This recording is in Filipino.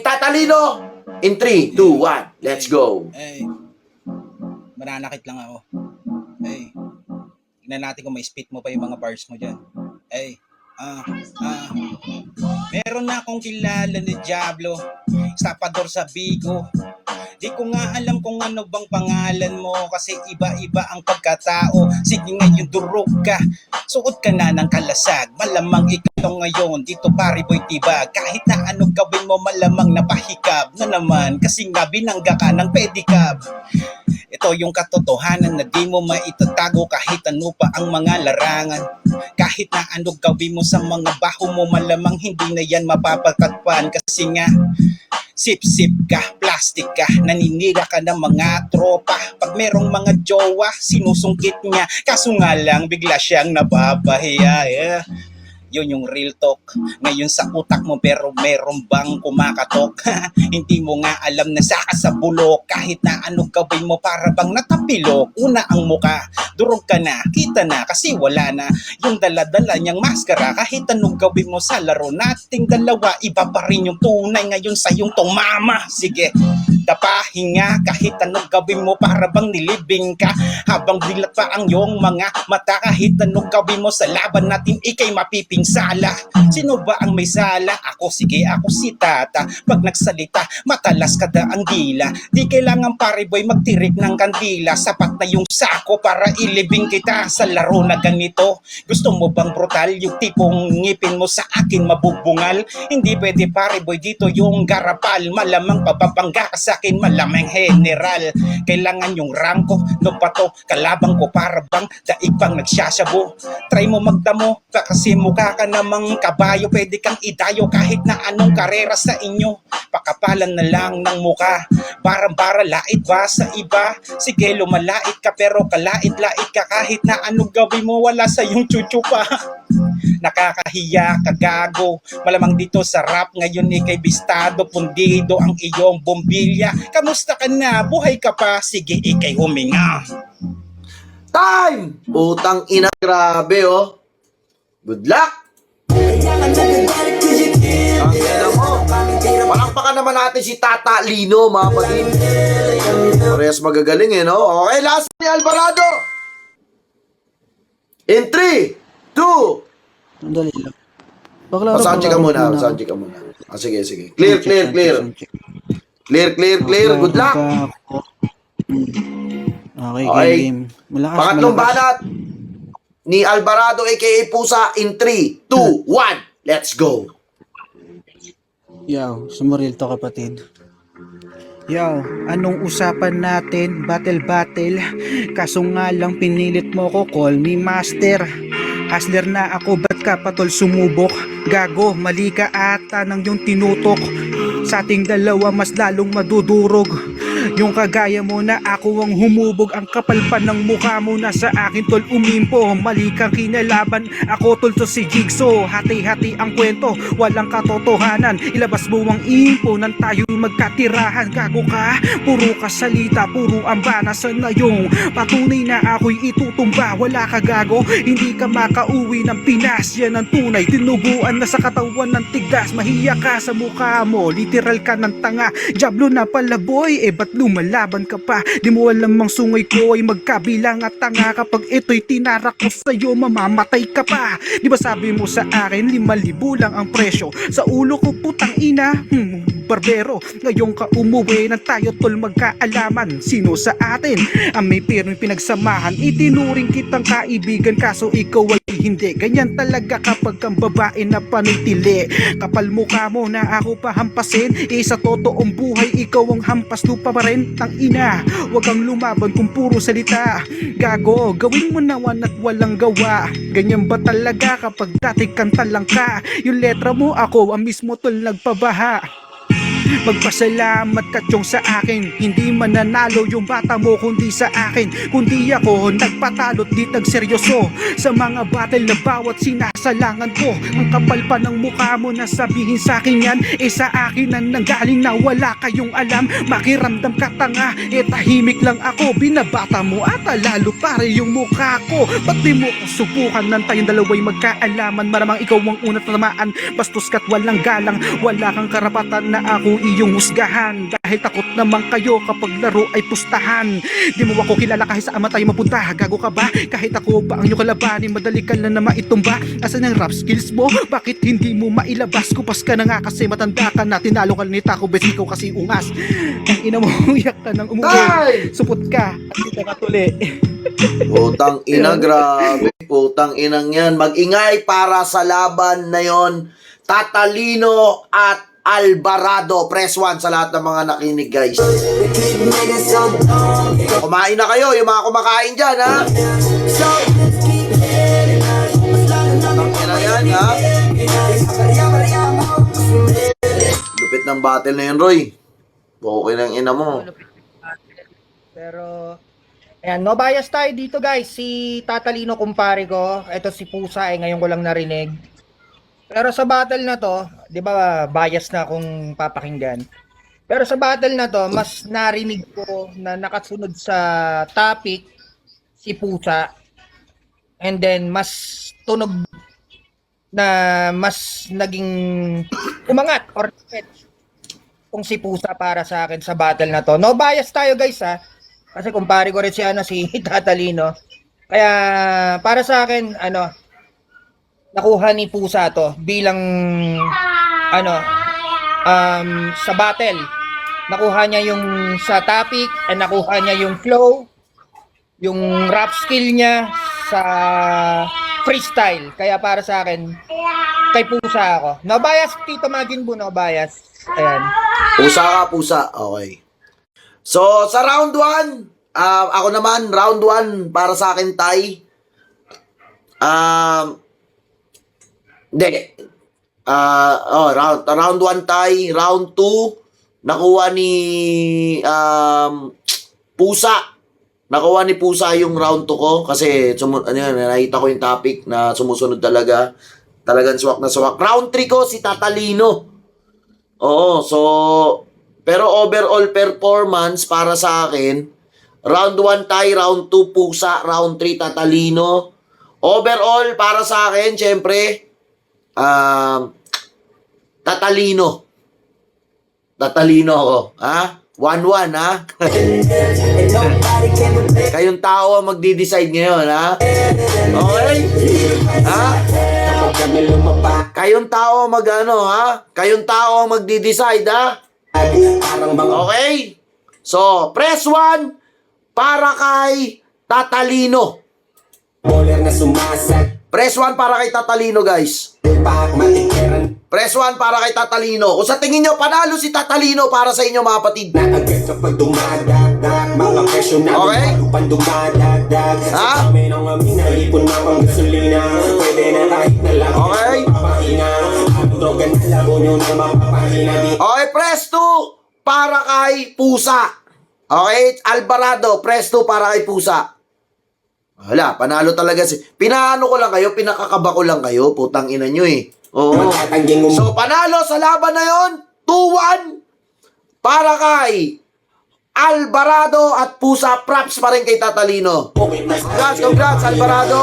Tatalino in 3, 2, 1. Let's go. Ay, mananakit lang ako. Ay, tignan natin kung may spit mo pa yung mga bars mo dyan. Ay, meron na akong kilala na Diablo, sapador sa Bigo. Di ko nga alam kung ano bang pangalan mo, kasi iba-iba ang pagkatao. Sige ngayon durog ka, suot ka na ng kalasag. Malamang ikaw ngayon, dito pare boy tibag. Kahit na ano gawin mo, malamang napahikab na naman, kasi nga binangga ka ng pedicab. Ito yung katotohanan na di mo maitatago kahit ano pa ang mga larangan. Kahit na ano gawin mo sa mga baho mo, malamang hindi na yan mapapagtatpan. Kasi nga, sip-sip ka, plastic ka, naninira ka ng mga tropa. Pag merong mga jowa, sinusungkit niya. Kaso nga lang, bigla siyang nababahiya. Yeah. Yun yung real talk. Ngayon sa utak mo, pero meron bang kumakatok? Hindi mo nga alam na saka sa bulok. Kahit na anong gawin mo, para bang natapilok. Una ang muka, durog ka na, kita na, kasi wala na yung dala-dala niyang maskara. Kahit anong gawin mo sa laro nating dalawa, iba pa rin yung tunay ngayon sa yung tumama. Sige, tapahinga, kahit anong gawin mo, para bang nilibing ka. Habang dilat pa ang iyong mga mata, kahit anong gawin mo sa laban natin, ikay mapipinsala. Sino ba ang may sala? Ako, sige, ako si Tata. Pag nagsalita, matalas kada ang dila. Di kailangan pare boy magtirik ng kandila. Sapat na yung sako para ilibing kita sa laro na ganito. Gusto mo bang brutal? Yung tipong ngipin mo sa akin mabubungal? Hindi pwede pare boy, dito yung garapal. Malamang papapangga ka sa akin, malamang general. Kailangan yung rangko, no pa to, kalabang ko para bang daig pang nagsasabu. Try mo magdamo, kasi mukha ka namang kabayo. Pwede kang idayo kahit na anong karera sa inyo. Pakapalan na lang ng mukha, barang-bara lait ba sa iba? Sige lumalait ka pero kalait-lait ka. Kahit na anong gawin mo, wala sa yung chuchu pa. Nakakahiya ka gago, malamang dito sa rap ngayon ikay bistado. Pundido ang iyong bombilya. Kamusta ka na? Buhay ka pa? Sige ikay huminga. Time! Putang ina, grabe oh. Good luck! Ang ina mo. Palakpakan naman natin si Tata Lino, mga kapatid. Parehas magagaling eh, no? Okay, last ni Alvarado. In 3, 2. Sandali lang. Soundcheck ka muna, soundcheck ka muna. Sige, sige. Clear, clear, clear. Clear, clear, clear. Good luck! Okay, game. Malakas, pangatlong banat ni Alvarado aka Pusa in 3, 2, 1. Let's go. Yaw, sumaril to kapatid. Yaw, anong usapan natin? Battle. Kaso nga lang pinilit mo ko, call me master. Hustler na ako, ba't ka patol sumubok? Gago, mali ka ata ng yung tinutok. Sa ating dalawa mas lalong madudurog. Yung kagaya mo na ako ang humubog. Ang kapal pa ng mukha mo na sa akin tol umimpo. Mali kang kinalaban, ako tol to si Jigsaw. Hati-hati ang kwento, walang katotohanan. Ilabas mo ang info nang tayo magkatirahan. Gago ka, puro ka salita, puro amba. Nasaan na yung patunay na ako'y itutumba? Wala ka gago, hindi ka makauwi ng Pinas. Yan ang tunay, tinubuan na sa katawan ng tigas. Mahiya ka sa mukha mo, literal ka ng tanga. Diablo na pala boy, ba't lumalaban ka pa? Di mo alam ang sungay ko ay magkabilang at tanga. Kapag ito'y tinarak ko sa'yo, mamamatay ka pa. Di ba sabi mo sa akin 5,000 lang ang presyo? Sa ulo ko putang ina, barbero. Ngayon ka umuwi ng tayo tol magkaalaman. Sino sa atin ang may pirming pinagsamahan? Itinuring kitang kaibigan kaso ikaw ay hindi. Ganyan talaga kapag kang babae na panitili. Kapal mukha mo na ako pahampasin. Sa totoong buhay ikaw ang hampas lupa pa rin. Tang ina, wag kang lumaban kung puro salita. Gago, gawin mo naman at walang gawa. Ganyan ba talaga kapag dati kanta lang ka? Yung letra mo ako ang mismo tol nagpabaha. Magpasalamat ka tiyong sa akin. Hindi mananalo yung bata mo kundi sa akin. Kundi ako nagpatalo't di nagseryoso sa mga battle na bawat sinasalangan ko. Ang kapal pa ng mukha mo na sabihin sa akin yan. Sa akin na nanggaling na wala kayong alam. Makiramdam ka tanga, tahimik lang ako. Binabata mo at lalo pare yung mukha ko. Ba't di mo subukan ng tayong dalawa'y magkaalaman? Maramang ikaw ang unang tamaan. Bastos ka't walang galang. Wala kang karapatan na ako kong iyong husgahan. Dahil takot naman kayo kapag laro ay pustahan. Di mo ako kilala kahit saan man tayo mapunta. Gago ka ba? Kahit ako ba ang iyong kalabanin, madali ka na maitumba. Asan ang rap skills mo? Bakit hindi mo mailabas? Kupas ka na nga kasi matanda ka na. Tinalo ka ni Taco Bes, ikaw kasi ungas. Ang ina mo, uyak ka ng umuwi. Time! Supot ka at di ka katuli. Putang ina, grabe. Putang inang yan. Mag-ingay para sa laban na yon. Tatalino at Alvarado. Press 1 sa lahat ng mga nakinig, guys. Kumain na kayo, yung mga kumakain dyan, ha? Putang ina yan, ha? Lupit ng battle na yun, Roy. Okay ng ina mo. Pero, ayan, no bias tayo dito guys. Si Tatalino kumpare ko. Ito si Pusa ngayon ko lang narinig. Pero sa battle na to, di ba bias na kung papakinggan. Pero sa battle na to, mas narinig ko na nakasunod sa topic si Pusa. And then, mas tunog na mas naging umangat or kung si Pusa para sa akin sa battle na to. No bias tayo guys ha. Kasi kumpare ko rin si Tatalino. Kaya para sa akin nakuha ni Pusa to bilang sa battle. Nakuha niya yung sa topic, nakuha niya yung flow, yung rap skill niya sa freestyle. Kaya para sa akin kay Pusa ako. No bias Tito Majin Bu, no bias. Ayan. Pusa ka, pusa. Okay. So, sa round 1, ako naman, round 1, para sa akin, tie. Hindi. Round 1 tie. Round 2, nakuha ni Pusa. Nakuha ni Pusa yung round 2 ko. Kasi, nakita ko yung topic na sumusunod talaga. Talagang swak na swak. Round 3 ko, si Tatalino. Oo, so, pero overall performance para sa akin, round 1 tie, round 2 Pusa, round 3 Tatalino. Overall para sa akin, syempre, Tatalino. Tatalino ako, ha? 1-1, ha? Kayong tao ang magdi-decide ngayon, ha? Okay? Ha? Kayong tao ha? Kayong tao ang magdi-decide, ha? Okay? So, press 1 para kay Tatalino. Press 1 para kay Tatalino, guys. Press 1 para kay Tatalino. Kung sa tingin nyo, panalo si Tatalino para sa inyo, mga kapatid. Okay? Ha? Okay? Okay, press 2 para kay Pusa. Okay? Alvarado, press 2 para kay Pusa. Wala, panalo talaga si... Pinaano ko lang kayo, pinakakaba ko lang kayo. Putang ina nyo eh. Oo. So, panalo sa laban na yon 2-1 para kay Alvarado at Pusa. Props pa rin kay Tatalino. Congrats, Alvarado.